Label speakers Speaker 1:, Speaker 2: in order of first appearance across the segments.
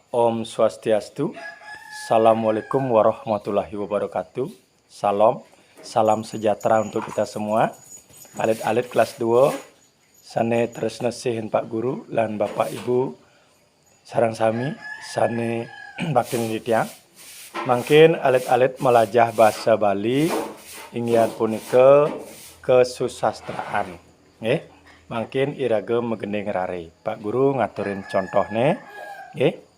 Speaker 1: Om Swastiastu. Assalamualaikum warahmatullahi wabarakatuh. Salam sejahtera untuk kita semua. Alit-alit kelas 2 sane tresna sihin Pak Guru lan Bapak Ibu sareng sami sane bakti nitiang. Mungkin alit-alit melajah bahasa Bali inggian punika kesusastraan. Nggih. Mungkin irage megening rare. Pak Guru ngaturin contohnya. Nggih.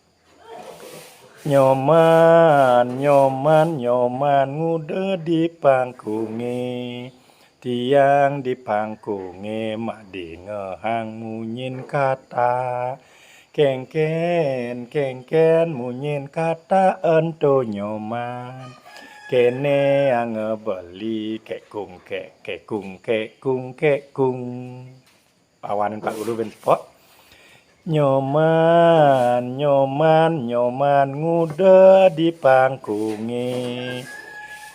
Speaker 1: Nyoman ngude di pangkunge, tiang di pangkunge mak di ngehang munyin kata, kengken munyin kata ento nyoman, kene angebeli kekung. Pawanin Pak Guru ben spot. Nyoman ngude di pangkunge,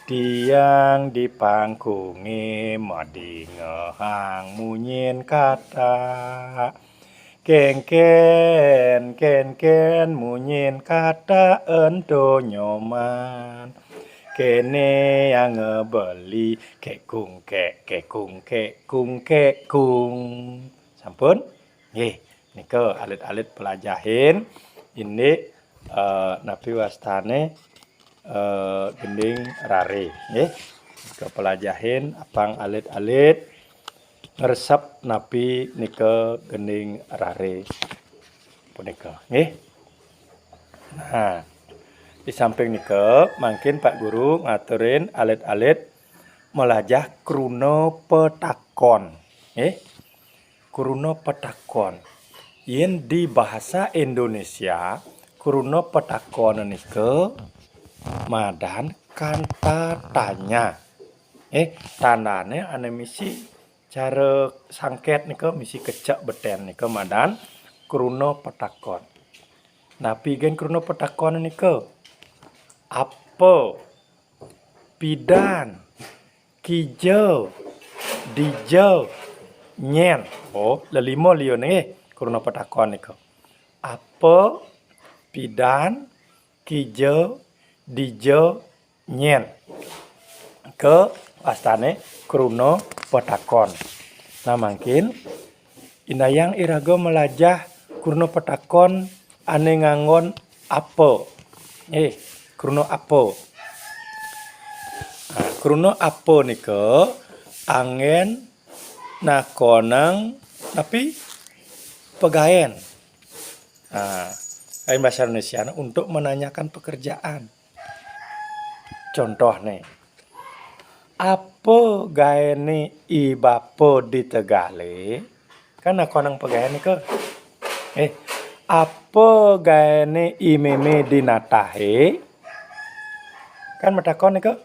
Speaker 1: tiang di pangkunge madi ngehang munyin kata, kengken munyin kata ento nyoman, kene yang ngebeli kekung. Sampun nggih. Nika alit-alit pelajahin ini napi wastane gending rare nggih. Nika pelajahin apang alit-alit ngeresep napi nika gending rare punika nggih. Nah, di samping nika mungkin Pak Guru ngaturin alit-alit melajah kruna petakon nggih. Kruna petakon. Yen di bahasa Indonesia kruna petakon nika madan kanta tanya. Tandane ane misi cara sangket nika misi kecak beten nika madan kruna petakon. Napi gen kruna petakon nika apa, pidan, kijo, dijo, nyen. Oh, lelimo liyo nggih. Kruna petakon nika. Apa, pidan, kijo, dijo, nyen. Ke astane kruna petakon. Nah mungkin indayang iraga melajah kruna petakon ane ngangon apa. Kruna apa. Nah, kruna apa nika angen nakonang tapi pegaen. Nah, bahasa Indonesia untuk menanyakan pekerjaan. Contoh nih. Apa gaene ibapo di Tegale? Kan nakonang pegaen nika. Apa gaene imeme di Natahe? Kan metakon nika.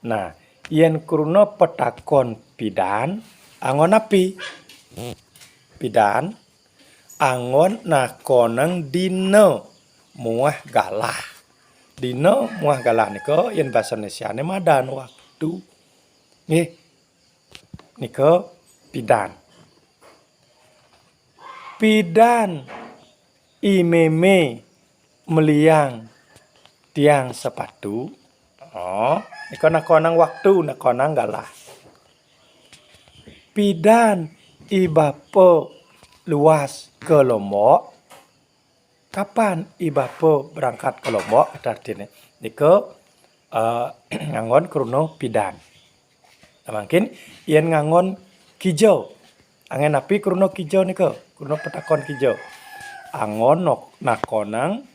Speaker 1: Nah, yen kruna petakon pidan angon api. Pidan angon nakonang dino muah galah. Dino muah galah nika yen bahasa Indonesia ne madan waktu. Nggih. Nika pidan. Pidan imeme meliang tiang sepatu. Oh, nika nakonang waktu, nakonang galah. Pidan ibapo luas ke Lombok. Kapan ibapo berangkat ke Lombok? Artinya nika ngangon kruna pidan. Nah, mungkin yen ngangon kijo. Angen api kruna kijo nika, kruna petakon kijo. Angon nakonang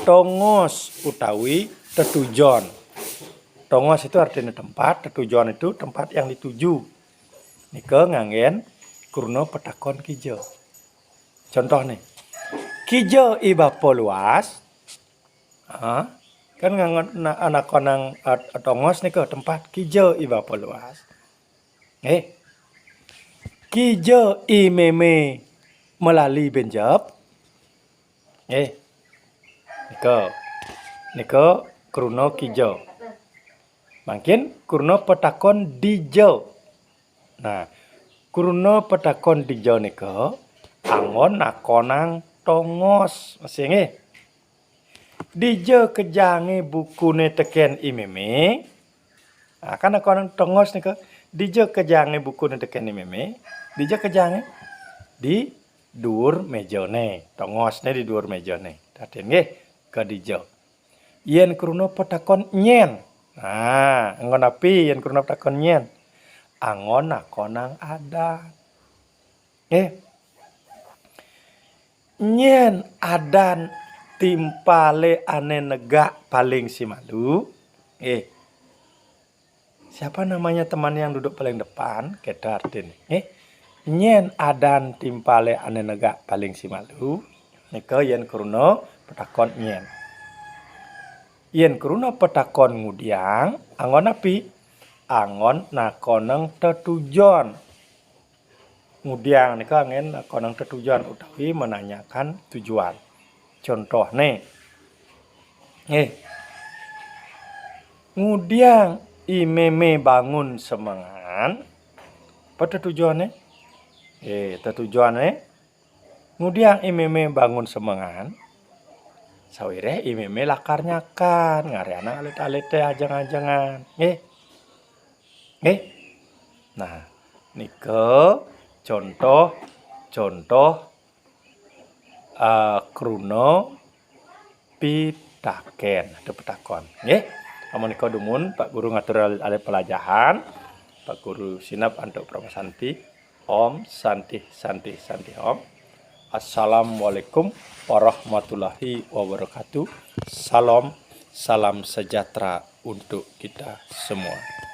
Speaker 1: tongos utawi tetujon. Tongos itu artinya tempat, tetujon itu tempat yang dituju. Nika ngangen kruna petakon kijo. Contoh nih. Kijo ibapo luas. Kan ngangon anak konang tongos nika tempat kijo ibapo luas. Kijo imeme melali benjep. Nika kruna kijo. Mungkin kruna petakon dijo. Nah, kruna petakon dijo nika angon nakonang tongos masih nggih. Dije kejange bukune teken imeme. Nah, kan konon tongos nih ke. Dije kejange bukune teken imeme. Dije kejange di dur mejone. Tongosne di dur mejone. Daten nggih ke dije. Yen kruna petakon nyen. Nah, angon api yen kruna petakon nyen. Angon nakonang adat. Nyen adan timpale ane negak paling si malu. Siapa namanya teman yang duduk paling depan? Kita artin. Nyen adan timpale ane negak paling si malu. Nika yen kruna petakon nyen. Yen kruna petakon ngudiang, angon api? Angon nakoneng tetujon. Ngudiang nika angen nakoneng tetujon utawi menanyakan tujuan. Contoh nih. Ngudiang imeme bangun semangan. Apa tujuannya? Tujuannya ngudiang imeme bangun semangan. Sawire imeme lakarnya kan ngareana alit-alite ajeng-ajengan. Nah, nike contoh kruna pitaken atau petakon. Amun niko dumun Pak Guru ngatur alih pelajaran. Pak Guru sinap antuk pramasanti. Om santi om. Assalamualaikum warahmatullahi wabarakatuh. Salam sejahtera untuk kita semua.